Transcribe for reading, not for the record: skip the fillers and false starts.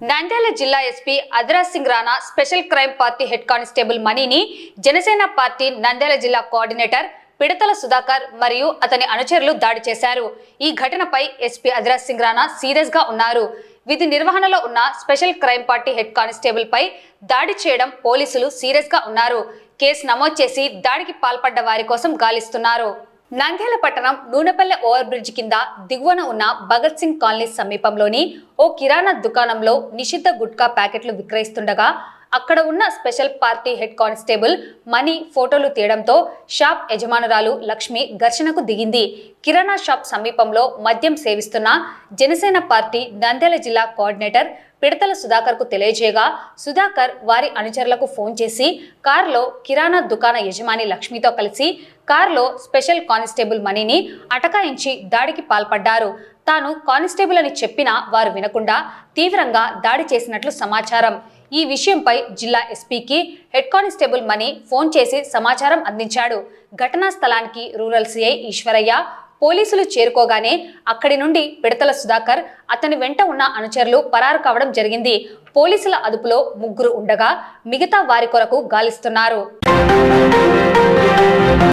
నంద్యాల జిల్లా SP Adraj Singh Rana special crime party head constable మనీని Janasena party Nandyal జిల్లా కోఆర్డినేటర్ పిడతల సుధాకర్ మరియు అతని అనుచరులు దాడి చేశారు. ఈ ఘటనపై ఎస్పీ అద్రాజ్ సింగ్ రాణా సీరియస్ గా ఉన్నారు. విధి నిర్వహణలో ఉన్న special crime party head constable పై దాడి చేయడం పోలీసులు సీరియస్ గా ఉన్నారు. కేసు నమోదు చేసి దాడికి పాల్పడ్డ వారి కోసం గాలిస్తున్నారు. నంద్యాల పట్టణం నూనెపల్లె ఓవర్ బ్రిడ్జ్ కింద దిగువన ఉన్న భగత్ సింగ్ కాలనీ సమీపంలోని ఓ కిరాణా దుకాణంలో నిషిద్ధ గుట్కా ప్యాకెట్లు విక్రయిస్తుండగా అక్కడ ఉన్న special party head constable money ఫోటోలు తీయడంతో షాప్ యజమానురాలు లక్ష్మి ఘర్షణకు దిగింది. కిరాణా షాప్ సమీపంలో మద్యం సేవిస్తున్న జనసేన పార్టీ నంద్యాల జిల్లా కోఆర్డినేటర్ పిడతల సుధాకర్ కు తెలియజేయగా సుధాకర్ వారి అనుచరులకు ఫోన్ చేసి కారులో కిరాణా దుకాణ యజమాని లక్ష్మితో కలిసి కారులో స్పెషల్ కానిస్టేబుల్ మనీని అటకాయించి దాడికి పాల్పడ్డారు. తాను కానిస్టేబుల్ అని చెప్పినా వారు వినకుండా తీవ్రంగా దాడి చేసినట్లు సమాచారం. ఈ విషయంపై జిల్లా ఎస్పీకి హెడ్ కానిస్టేబుల్ మనీ ఫోన్ చేసి సమాచారం అందించాడు. ఘటనా స్థలానికి రూరల్ సిఐ ఈశ్వరయ్య పోలీసులు చేరుకోగానే అక్కడి నుండి పిడతల సుధాకర్ అతని వెంట ఉన్న అనుచరులు పరారు కావడం జరిగింది. పోలీసుల అదుపులో 3 ఉండగా మిగతా వారి కొరకు గాలిస్తున్నారు.